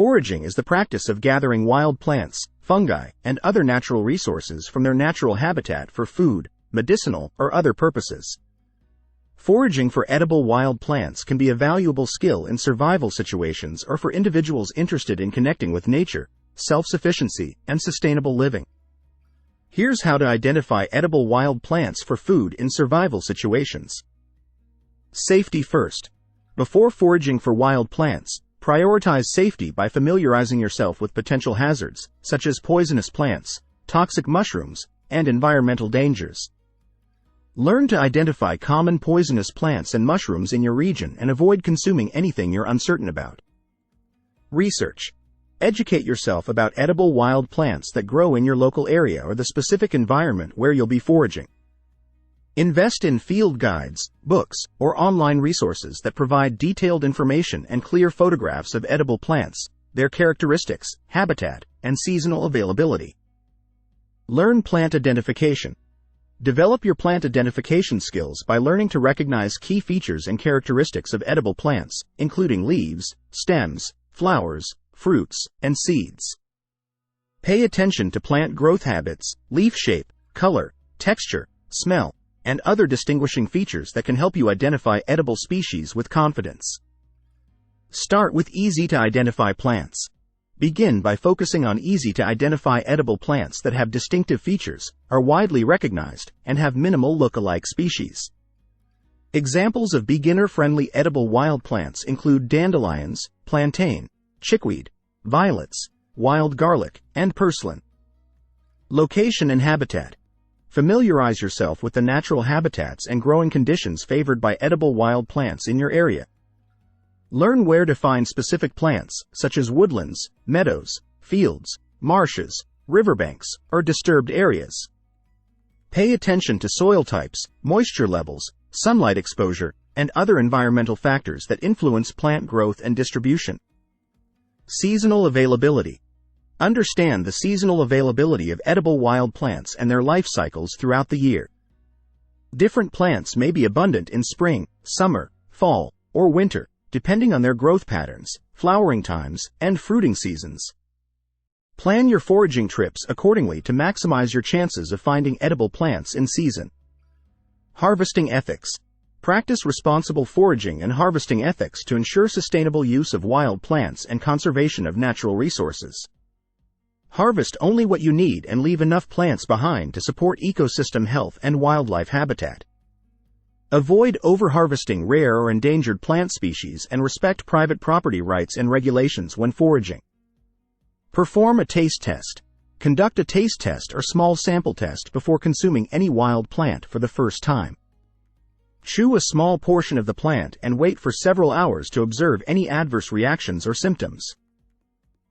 Foraging is the practice of gathering wild plants, fungi, and other natural resources from their natural habitat for food, medicinal, or other purposes. Foraging for edible wild plants can be a valuable skill in survival situations or for individuals interested in connecting with nature, self-sufficiency, and sustainable living. Here's how to identify edible wild plants for food in survival situations. Safety first. Before foraging for wild plants, prioritize safety by familiarizing yourself with potential hazards, such as poisonous plants, toxic mushrooms, and environmental dangers. Learn to identify common poisonous plants and mushrooms in your region and avoid consuming anything you're uncertain about. Research. Educate yourself about edible wild plants that grow in your local area or the specific environment where you'll be foraging. Invest in field guides, books, or online resources that provide detailed information and clear photographs of edible plants, their characteristics, habitat, and seasonal availability. Learn plant identification. Develop your plant identification skills by learning to recognize key features and characteristics of edible plants, including leaves, stems, flowers, fruits, and seeds. Pay attention to plant growth habits, leaf shape, color, texture, smell, and other distinguishing features that can help you identify edible species with confidence. Start with easy-to-identify plants. Begin by focusing on easy-to-identify edible plants that have distinctive features, are widely recognized, and have minimal look-alike species. Examples of beginner-friendly edible wild plants include dandelions, plantain, chickweed, violets, wild garlic, and purslane. Location and habitat. Familiarize yourself with the natural habitats and growing conditions favored by edible wild plants in your area. Learn where to find specific plants, such as woodlands, meadows, fields, marshes, riverbanks, or disturbed areas. Pay attention to soil types, moisture levels, sunlight exposure, and other environmental factors that influence plant growth and distribution. Seasonal availability. Understand the seasonal availability of edible wild plants and their life cycles throughout the year. Different plants may be abundant in spring, summer, fall, or winter, depending on their growth patterns, flowering times, and fruiting seasons. Plan your foraging trips accordingly to maximize your chances of finding edible plants in season. Harvesting ethics. Practice responsible foraging and harvesting ethics to ensure sustainable use of wild plants and conservation of natural resources. Harvest only what you need and leave enough plants behind to support ecosystem health and wildlife habitat. Avoid overharvesting rare or endangered plant species and respect private property rights and regulations when foraging. Perform a taste test. Conduct a taste test or small sample test before consuming any wild plant for the first time. Chew a small portion of the plant and wait for several hours to observe any adverse reactions or symptoms.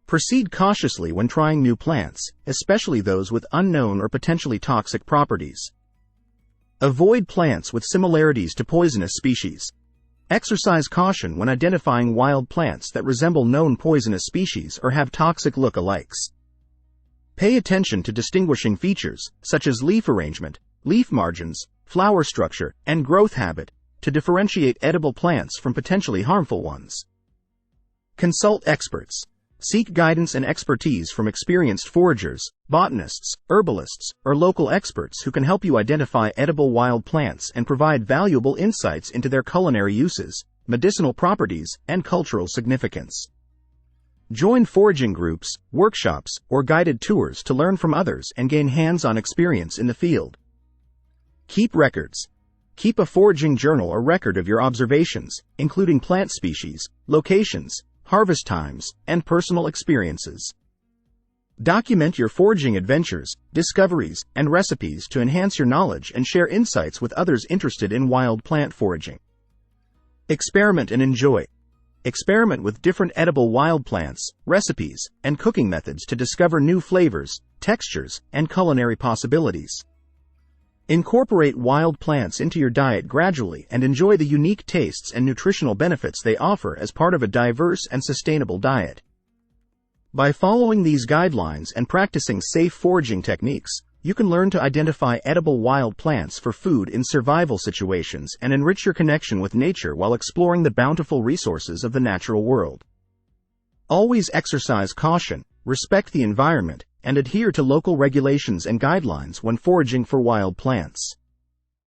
Proceed cautiously when trying new plants, especially those with unknown or potentially toxic properties. Avoid plants with similarities to poisonous species. Exercise caution when identifying wild plants that resemble known poisonous species or have toxic look-alikes. Pay attention to distinguishing features, such as leaf arrangement, leaf margins, flower structure, and growth habit, to differentiate edible plants from potentially harmful ones. Consult experts. Seek guidance and expertise from experienced foragers, botanists, herbalists, or local experts who can help you identify edible wild plants and provide valuable insights into their culinary uses, medicinal properties, and cultural significance. Join foraging groups, workshops, or guided tours to learn from others and gain hands-on experience in the field. Keep records. Keep a foraging journal or record of your observations, including plant species, locations, harvest times, and personal experiences. Document your foraging adventures, discoveries, and recipes to enhance your knowledge and share insights with others interested in wild plant foraging. Experiment and enjoy. Experiment with different edible wild plants, recipes, and cooking methods to discover new flavors, textures, and culinary possibilities. Incorporate wild plants into your diet gradually and enjoy the unique tastes and nutritional benefits they offer as part of a diverse and sustainable diet. By following these guidelines and practicing safe foraging techniques, you can learn to identify edible wild plants for food in survival situations and enrich your connection with nature while exploring the bountiful resources of the natural world. Always exercise caution, respect the environment, and adhere to local regulations and guidelines when foraging for wild plants.